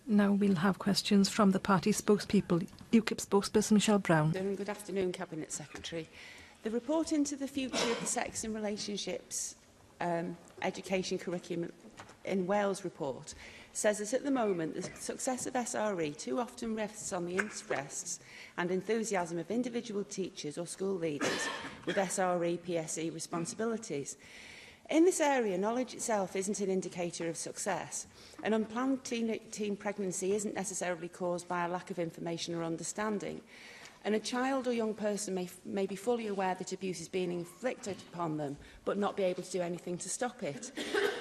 Now we'll have questions from the party spokespeople. UKIP spokesperson Michelle Brown. Good afternoon, Cabinet Secretary. The report into the future of the sex and relationships education curriculum in Wales report says that at the moment the success of SRE too often rests on the interests and enthusiasm of individual teachers or school leaders with SRE PSE responsibilities. In this area, knowledge itself isn't an indicator of success. An unplanned teen pregnancy isn't necessarily caused by a lack of information or understanding. And a child or young person may be fully aware that abuse is being inflicted upon them, but not be able to do anything to stop it.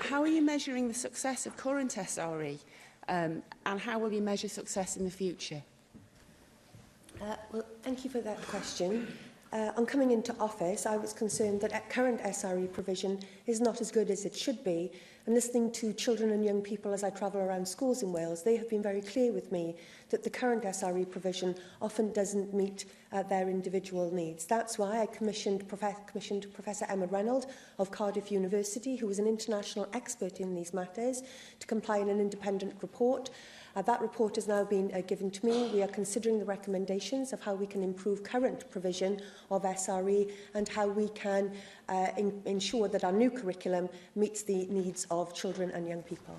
How are you measuring the success of current SRE, and how will you measure success in the future? Well, thank you for that question. On coming into office, I was concerned that current SRE provision is not as good as it should be. And listening to children and young people as I travel around schools in Wales, they have been very clear with me that the current SRE provision often doesn't meet their individual needs. That's why I commissioned Professor Emma Reynolds of Cardiff University, who is an international expert in these matters, to compile an independent report. That report has now been given to me. We are considering the recommendations of how we can improve current provision of SRE and how we can ensure that our new curriculum meets the needs of children and young people.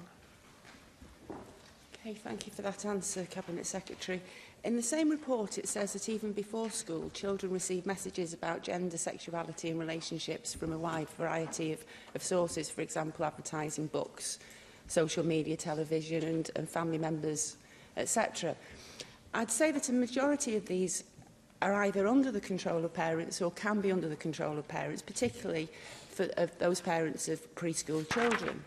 Okay, thank you for that answer, Cabinet Secretary. In the same report, it says that even before school, children receive messages about gender, sexuality and relationships from a wide variety of sources, for example, advertising, books, social media, television and family members, etc. I'd say that a majority of these are either under the control of parents or can be under the control of parents, particularly for those parents of preschool children.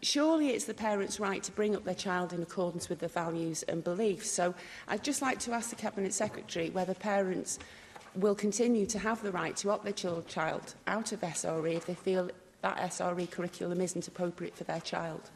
Surely it's the parents' right to bring up their child in accordance with their values and beliefs. So I'd just like to ask the Cabinet Secretary whether parents will continue to have the right to opt their child out of SRE if they feel that SRE curriculum isn't appropriate for their child.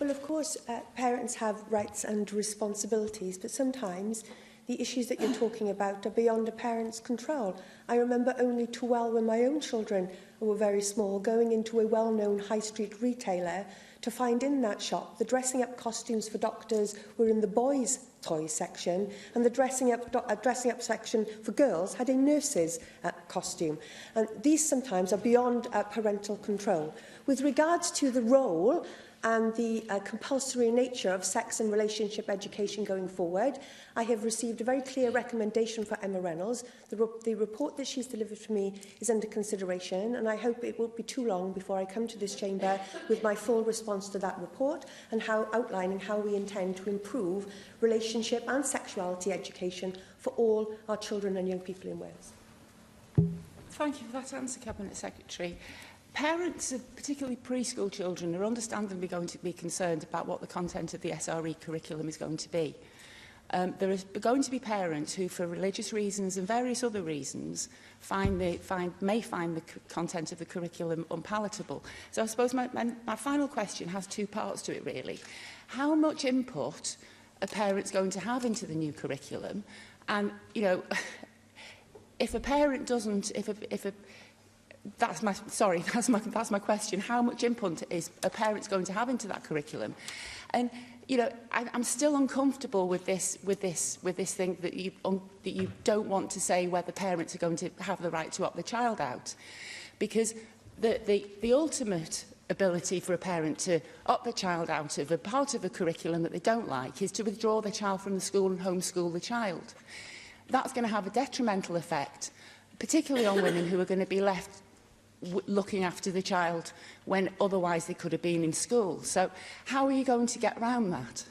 Well, of course, parents have rights and responsibilities, but sometimes the issues that you're talking about are beyond a parent's control. I remember only too well when my own children were very small, going into a well-known high street retailer to find in that shop the dressing up costumes for doctors were in the boys' toys section, and the dressing up section for girls had a nurse's costume. And these sometimes are beyond parental control. With regards to the role and the compulsory nature of sex and relationship education going forward, I have received a very clear recommendation for Emma Reynolds. The report that she's delivered to me is under consideration, and I hope it won't be too long before I come to this chamber with my full response to that report and outlining how we intend to improve relationship and sexuality education for all our children and young people in Wales. Thank you for that answer, Cabinet Secretary. Parents of particularly preschool children are understandably going to be concerned about what the content of the SRE curriculum is going to be. There are going to be parents who, for religious reasons and various other reasons, may find the content of the curriculum unpalatable. So I suppose my final question has two parts to it, really. How much input are parents going to have into the new curriculum? And, you know, if a parent doesn't, that's my question. How much input is a parents going to have into that curriculum? And you know, I'm still uncomfortable with this thing that you don't want to say whether parents are going to have the right to opt the child out, because the ultimate ability for a parent to opt the child out of a part of a curriculum that they don't like is to withdraw the child from the school and homeschool the child. That's going to have a detrimental effect, particularly on women who are going to be left looking after the child when otherwise they could have been in school. So how are you going to get around that?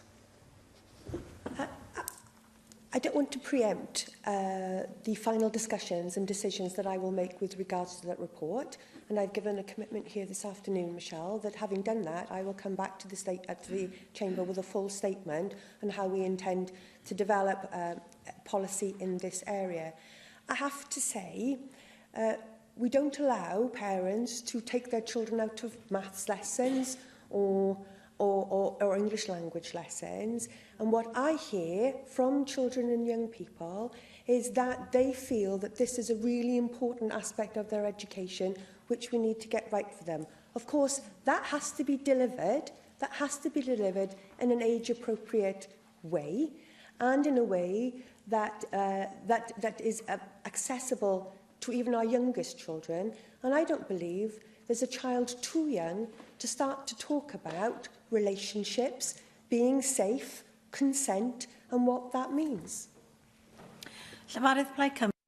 I don't want to preempt the final discussions and decisions that I will make with regards to that report, and I've given a commitment here this afternoon, Michelle, that having done that, I will come back to the Chamber with a full statement on how we intend to develop policy in this area. I have to say, we don't allow parents to take their children out of maths lessons or English language lessons. And what I hear from children and young people is that they feel that this is a really important aspect of their education, which we need to get right for them. Of course, that has to be delivered. That has to be delivered in an age-appropriate way, and in a way that that is accessible to even our youngest children. And I don't believe there's a child too young to start to talk about relationships, being safe, consent, and what that means. Llefarydd Plaid Cymru.